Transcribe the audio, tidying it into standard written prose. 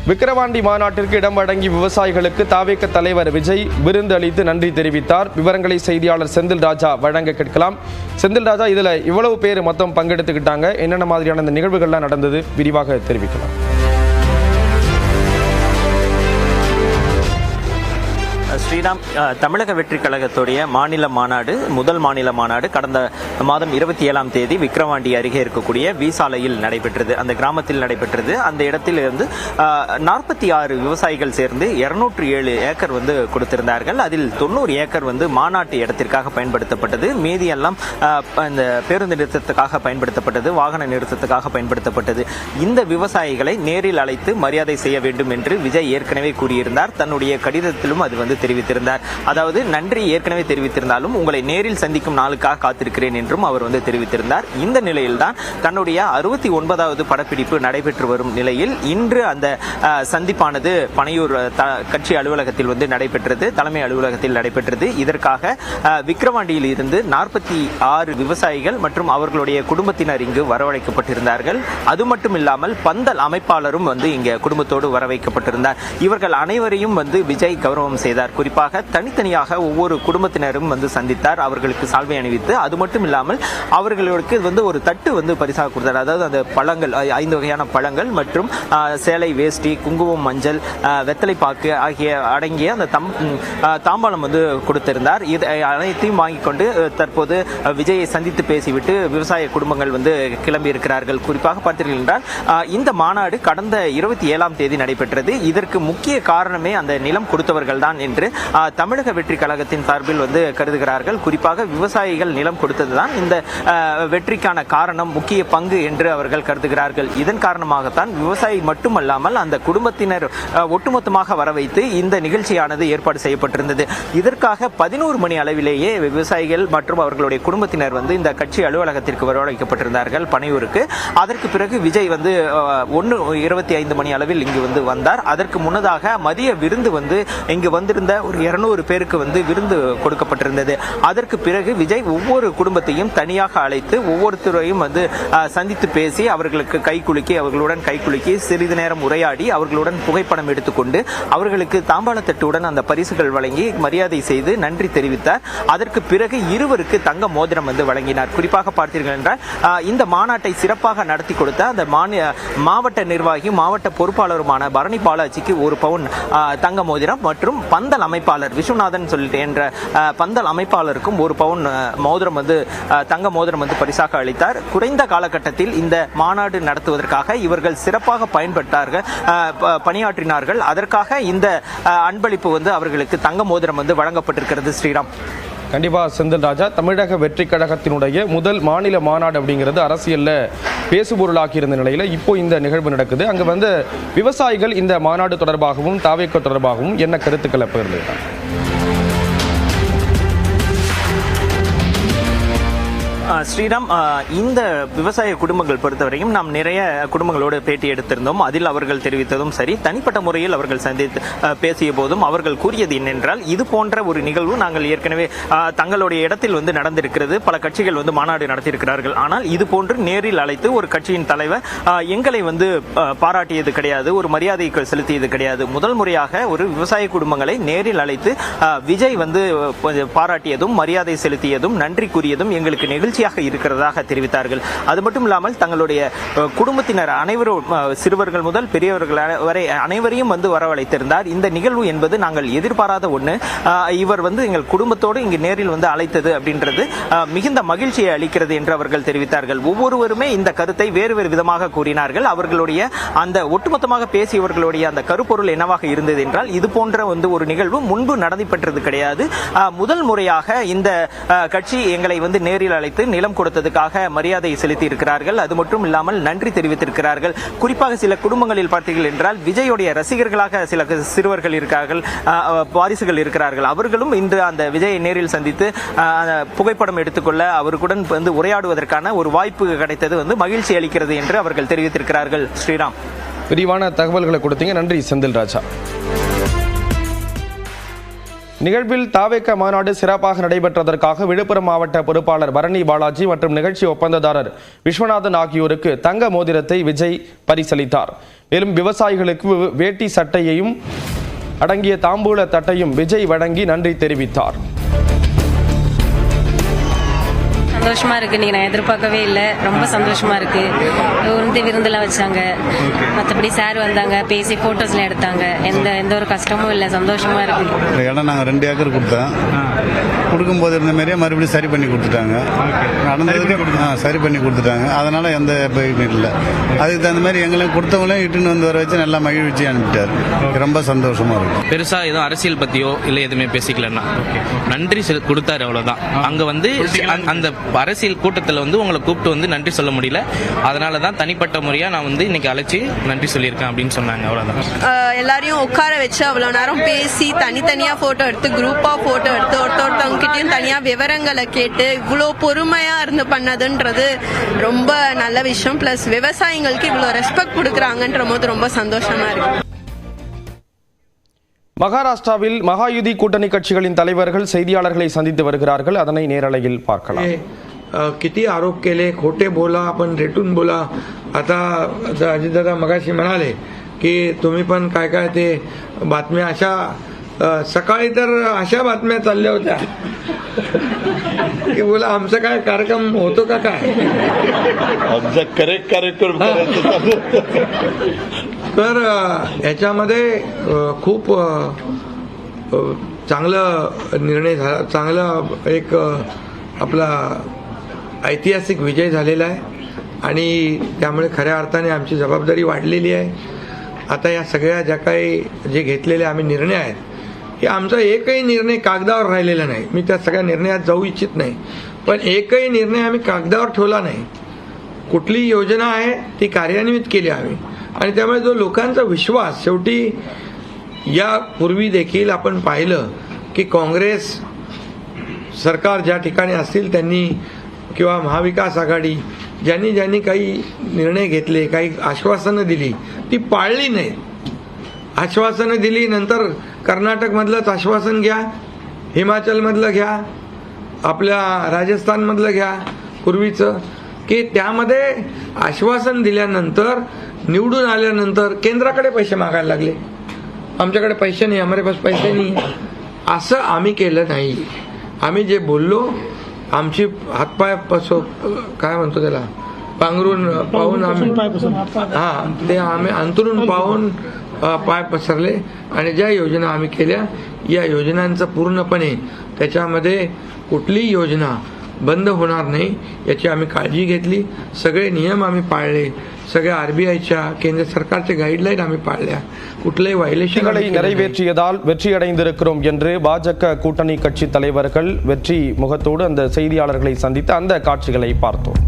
விக்கிரவாண்டி மாநாட்டிற்கு இடம் வழங்கி விவசாயிகளுக்கு தாவேக தலைவர் விஜய் விருந்து அளித்து நன்றி தெரிவித்தார். விவரங்களை செய்தியாளர் செந்தில் ராஜா வழங்க கேட்கலாம். செந்தில் ராஜா, இதுல இவ்வளவு பேர் மொத்தம் பங்கெடுத்துக்கிட்டாங்க, என்னென்ன மாதிரியான இந்த நிகழ்வுகள்லாம் நடந்தது, விரிவாக தெரிவிக்கலாம். ஸ்ரீராம், தமிழக வெற்றி கழகத்துடைய மாநில மாநாடு, முதல் மாநில மாநாடு கடந்த மாதம் 27ஆம் தேதி விக்கிரவாண்டி அருகே இருக்கக்கூடிய வீசாலையில் நடைபெற்றது. அந்த கிராமத்தில் நடைபெற்றது. அந்த இடத்தில் இருந்து 46 விவசாயிகள் சேர்ந்து 207 ஏக்கர் கொடுத்திருந்தார்கள். அதில் 90 ஏக்கர் மாநாட்டு இடத்திற்காக பயன்படுத்தப்பட்டது. மீதி எல்லாம் இந்த பேருந்து நிறுத்தத்துக்காக பயன்படுத்தப்பட்டது, வாகன நிறுத்தத்துக்காக பயன்படுத்தப்பட்டது. இந்த விவசாயிகளை நேரில் அழைத்து மரியாதை செய்ய வேண்டும் என்று விஜய் ஏற்கனவே கூறியிருந்தார். தன்னுடைய கடிதத்திலும் அது தெரிவித்திருந்தார். அதாவது நன்றி ஏற்கனவே தெரிவித்திருந்தாலும் உங்களை நேரில் சந்திக்கும் நாளுக்காக காத்திருக்கிறேன் என்றும் அவர் தெரிவித்திருந்தார். இந்த நிலையில்தான் தன்னுடைய 69வது படப்பிடிப்பு நடைபெற்று வரும் நிலையில் இன்று அந்த சந்திப்பானது பனையூர் கட்சி அலுவலகத்தில் நடைபெற்றது, தலைமை அலுவலகத்தில் நடைபெற்றது. இதற்காக விக்கிரவாண்டியில் இருந்து 46 விவசாயிகள் மற்றும் அவர்களுடைய குடும்பத்தினர் இங்கு வரவழைக்கப்பட்டிருந்தார்கள். அது மட்டும் இல்லாமல் பந்தல் அமைப்பாளரும் இங்க குடும்பத்தோடு வரவைக்கப்பட்டிருந்தார். இவர்கள் அனைவரையும் விஜய் கௌரவம் செய்தார். குறிப்பாக தனித்தனியாக ஒவ்வொரு குடும்பத்தினரும் சந்தித்தார், அவர்களுக்கு சால்வை அணிவித்து. அது மட்டும் இல்லாமல் அவர்களுக்கு ஒரு தட்டு பரிசாக கொடுத்தார். அதாவது அந்த பழங்கள், 5 வகையான பழங்கள் மற்றும் சேலை, வேஷ்டி, குங்குமம், மஞ்சள், வெத்தலைப்பாக்கு ஆகிய அடங்கிய அந்த தாம்பாளம் கொடுத்திருந்தார். இது அனைத்தையும் வாங்கிக் கொண்டு தற்போது விஜயை சந்தித்து பேசிவிட்டு விவசாய குடும்பங்கள் கிளம்பி இருக்கிறார்கள். குறிப்பாக பார்த்தீர்கள் என்றால் இந்த மாநாடு கடந்த 27ஆம் தேதி நடைபெற்றது. இதற்கு முக்கிய காரணமே அந்த நிலம் கொடுத்தவர்கள் தான் என்று தமிழக வெற்றி கழகத்தின் சார்பில் கருதுகிறார்கள். குறிப்பாக விவசாயிகள் நிலம் கொடுத்ததுதான் இந்த வெற்றிக்கான காரணம், முக்கிய பங்கு என்று அவர்கள் கருதுகிறார்கள். இதன் காரணமாகத்தான் விவசாயி மட்டுமல்லாமல் அந்த குடும்பத்தினர் ஒட்டுமொத்தமாக வர வைத்து இந்த நிகழ்ச்சியானது ஏற்பாடு செய்யப்பட்டிருந்தது. இதற்காக 11 மணி அளவிலேயே விவசாயிகள் மற்றும் அவர்களுடைய குடும்பத்தினர் இந்த கட்சி அலுவலகத்திற்கு வரவழைக்கப்பட்டிருந்தார்கள் பனையூருக்கு. அதற்கு பிறகு விஜய் 1:25 மணி அளவில் இங்கு வந்தார். அதற்கு முன்னதாக மதிய விருந்து இங்கு வந்திருந்த ஒரு 200 பேருக்கு விருந்து கொடுக்கப்பட்டிருந்தது. அதற்கு பிறகு விஜய் ஒவ்வொரு குடும்பத்தையும் தனியாக அழைத்து ஒவ்வொருத்தரையும் சந்தித்து பேசி அவர்களுக்கு அவர்களுடன் கை குலுக்கி சிறிது நேரம் உரையாடி அவர்களுடன் புகைப்படம் எடுத்துக்கொண்டு அவர்களுக்கு தாம்பாளத்தட்டுடன் அந்த பரிசுகள் வழங்கி மரியாதை செய்து நன்றி தெரிவித்தார். அதற்கு பிறகு இருவருக்கு தங்க மோதிரம் வழங்கினார். குறிப்பாக பார்த்தீர்கள் என்றால் இந்த மாநாட்டை சிறப்பாக நடத்தி கொடுத்த அந்த மாவட்ட நிர்வாகி, மாவட்ட பொறுப்பாளருமான பரணி பாலாஜிக்கு 1 பவுன் தங்க மோதிரம் மற்றும் பந்தல் அமைப்பாளர் விஸ்வநாதன் என்ற பந்தல் அமைப்பாளருக்கும் 1 பவுன் மோதிரம் தங்க மோதிரம் பரிசாக அளித்தார். குறைந்த காலகட்டத்தில் இந்த மாநாடு நடத்துவதற்காக இவர்கள் சிறப்பாக பணியாற்றினார்கள். அதற்காக இந்த அன்பளிப்பு அவர்களுக்கு தங்க மோதிரம் வழங்கப்பட்டிருக்கிறது. ஸ்ரீராம், கண்டிப்பா செந்தில் ராஜா, தமிழக வெற்றி கழகத்தினுடைய முதல் மாநில மாநாடு அப்படிங்கிறது அரசியல்ல பேசுபொருளாக்கி இருந்த நிலையில இப்போ இந்த நிகழ்வு நடக்குது. அங்க விவசாயிகள் இந்த மாநாடு தொடர்பாகவும் தாவேக தொடர்பாகவும் என்ன கருத்துக்களை பகிர்ந்துட்டாங்க? ஸ்ரீராம், இந்த விவசாய குடும்பங்கள் பொறுத்தவரையும் நாம் நிறைய குடும்பங்களோடு பேட்டி எடுத்திருந்தோம். அதில் அவர்கள் தெரிவித்ததும் சரி, தனிப்பட்ட முறையில் அவர்கள் சந்தித்து பேசிய போதும் அவர்கள் கூறியது என்னென்றால், இது போன்ற ஒரு நிகழ்வு நாங்கள் ஏற்கனவே தங்களுடைய இடத்தில் நடந்திருக்கிறது. பல கட்சிகள் மாநாடு நடத்தியிருக்கிறார்கள். ஆனால் இது போன்று நேரில் அழைத்து ஒரு கட்சியின் தலைவர் எங்களை பாராட்டியது கிடையாது, ஒரு மரியாதை செலுத்தியது கிடையாது. முதல் முறையாக ஒரு விவசாய குடும்பங்களை நேரில் அழைத்து விஜய் பாராட்டியதும் மரியாதை செலுத்தியதும் நன்றி கூறியதும் எங்களுக்கு நிகழ்ச்சியாக இருக்கிறதாக தெரிவித்தார்கள். அது மட்டும் இல்லாமல் தங்களுடைய குடும்பத்தினர் அனைவரும், சிறுவர்கள் முதல் பெரியவர்கள் வரை அனைவரையும் வரவழைத்திருந்தார். இந்த நிகழ்வு என்பது நாங்கள் எதிர்பாராத ஒன்று. இவர் எங்கள் குடும்பத்தோடு இங்கு நேரில் அழைத்தது அப்படின்றது மிகுந்த மகிழ்ச்சியை அளிக்கிறது என்று அவர்கள் தெரிவித்தார்கள். ஒவ்வொருவருமே இந்த கருத்தை வேறு வேறு விதமாக கூறினார்கள். அவர்களுடைய அந்த ஒட்டுமொத்தமாக பேசியவர்களுடைய அந்த கருப்பொருள் என்னவாக இருந்தது என்றால், இது போன்ற ஒரு நிகழ்வு முன்பு நடைபெற்றது கிடையாது. முதல் முறையாக இந்த கட்சி எங்களை நேரில் அழைத்து நிலம் கொடுத்ததுக்காக மரியாதை செலுத்தி இருக்கிறார்கள். அது மட்டும் இல்லாமல் நன்றி தெரிவித்திருக்கிறார்கள். குறிப்பாக சில குடும்பங்களில் பார்த்தீர்கள் என்றால் விஜயோடைய ரசிகர்களாக சில சிறுவர்கள் இருக்கிறார்கள், வாரிசுகள் இருக்கிறார்கள். அவர்களும் இன்று அந்த விஜயை நேரில் சந்தித்து புகைப்படம் எடுத்துக்கொள்ள அவருடன் உரையாடுவதற்கான ஒரு வாய்ப்பு கிடைத்தது மகிழ்ச்சி அளிக்கிறது என்று அவர்கள் தெரிவித்திருக்கிறார்கள். ஸ்ரீராம், விரிவான தகவல்களை கொடுத்தீங்க. நன்றி செந்தில் ராஜா. நிகழ்வில் தாவேக மாநாடு சிறப்பாக நடைபெற்றதற்காக விழுப்புரம் மாவட்ட பொறுப்பாளர் பரணி பாலாஜி மற்றும் நிகழ்ச்சி ஒப்பந்ததாரர் விஸ்வநாதன் ஆகியோருக்கு தங்க மோதிரத்தை விஜய் பரிசளித்தார். மேலும் விவசாயிகளுக்கு வேட்டி சட்டையையும் அடங்கிய தாம்பூல தட்டையும் விஜய் வழங்கி நன்றி தெரிவித்தார். சந்தோஷமா இருக்கு. நீங்க நான் எதிர்பார்க்கவே இல்லை. ரொம்ப சந்தோஷமா இருக்கு. விருந்தெல்லாம் வச்சாங்க. மற்றபடி சார் வந்தாங்க, பேசி போட்டோஸ்லாம் எடுத்தாங்க. எந்த ஒரு கஷ்டமும் இல்லை. சந்தோஷமா இருக்கு. இடம் நாங்கள் 2 ஏக்கர் கொடுத்தோம். கொடுக்கும்போது இருந்த மாதிரியே மறுபடியும் சரி பண்ணி கொடுத்துட்டாங்க. நடந்ததுக்கு சரி பண்ணி கொடுத்துட்டாங்க. அதனால எந்த பயனும் இல்லை. அதுக்கு தகுந்த மாதிரி எங்களையும் கொடுத்தவங்களையும் இட்டுன்னு வந்து வர வச்சு நல்லா மகிழ்ச்சி அனுப்பிட்டார். ரொம்ப சந்தோஷமா இருக்கு. பெருசா எதுவும் அரசியல் பத்தியோ இல்லை எதுவுமே பேசிக்கலன்னா நன்றி கொடுத்தாரு, அவ்வளவுதான். அங்க வந்து அந்த அரசியல் கூட்டத்தில் வந்து உங்களை கூப்பிட்டு வந்து நன்றி சொல்ல முடியல. அதனால தான் தனிப்பட்ட முறையா நான் வந்து இன்னைக்கு அழைச்சி நன்றி சொல்லியிருக்கேன் அப்படின்னு சொன்னாங்க. அவ்வளவுதான். எல்லாரையும் உட்கார வச்சு அவ்வளவு நேரம் பேசி தனித்தனியா போட்டோ எடுத்து குரூப்பா போட்டோ எடுத்து ஒருத்தவங்க கிட்டயும் தனியா விவரங்களை கேட்டு இவ்வளவு பொறுமையா இருந்து பண்ணதுன்றது ரொம்ப நல்ல விஷயம். பிளஸ் விவசாயிகளுக்கு இவ்வளவு ரெஸ்பெக்ட் கொடுக்கறாங்கன்ற போது ரொம்ப சந்தோஷமா இருக்கு. மகாராஷ்டிராவில் மகாயுதி கூட்டணி கட்சிகளின் தலைவர்கள் செய்தியாளர்களை சந்தித்து வருகிறார்கள். அதனை நேரலையில் பார்க்கலாம். किती आरोप केले, खोटे बोला, आपण रेटून बोला. आता अजितदादा मगाशी म्हणाले की तुम्ही पण काय काय ते बातम्या अशा सकाळी तर अशा बातम्या चालल्या होत्या की बोला आमचा काय कार्यक्रम होतो का काय, आमचा करेक्ट कार्यक्रम तर याच्यामध्ये खूप चांगला निर्णय झाला. चांगला एक आपला ऐतिहासिक विजय झालेला आहे आणि त्यामुळे खऱ्या अर्थाने आमची जबाबदारी वाढलेली आहे. आता या सगळ्या ज्या काही जे घेतलेले आम्ही निर्णय आहेत, हे आमचा एकही निर्णय कागदावर राहिलेला नाही. मी त्या सगळ्या निर्णयात जाऊ इच्छित नाही, पण एकही निर्णय आम्ही कागदावर ठेवला नाही. कुठली योजना आहे ती कार्यान्वित केली आम्ही. आणि त्यामुळे जो लोकांचा विश्वास, शेवटी यापूर्वी देखील आपण पाहिलं की काँग्रेस सरकार ज्या ठिकाणी असतील त्यांनी किंवा महाविकास आघाडी ज्यांनी ज्यांनी काही निर्णय घेतले, काही आश्वासनं दिली, ती पाळली नाहीत. आश्वासनं दिली, नंतर कर्नाटकमधलंच आश्वासन घ्या, हिमाचलमधलं घ्या, आपल्या राजस्थानमधलं घ्या पूर्वीचं, की त्यामध्ये आश्वासन दिल्यानंतर निवडून आल्यानंतर केंद्राकडे पैसे मागायला लागले. आमच्याकडे पैसे नाही, हमारे पास पैसे नाही. असं आम्ही केलं नाही. आम्ही जे बोललो, आमची हातपाय काय म्हणतो त्याला पांघरून पाहून आम्ही ते आम्ही अंतरून पाहून पाय पसरले आणि ज्या योजना आम्ही केल्या, या योजनांचं पूर्णपणे त्याच्यामध्ये कुठलीही योजना बंद होणार नाही याची आम्ही काळजी घेतली. सगळे नियम आम्ही पाळले. सगळ्या आरबीआयच्या केंद्र सरकारचे गाईडलाईन आम्ही पाळल्या. कुठलेही वायलेशन நிறைவேற்றியதால் வெற்றியடைந்திருக்கிறோம் என்று பாஜக கூட்டணி கட்சி தலைவர்கள் வெற்றி முகத்தோடு அந்த செய்தியாளர்களை சந்தித்த அந்த காட்சிகளை பார்த்தோம்.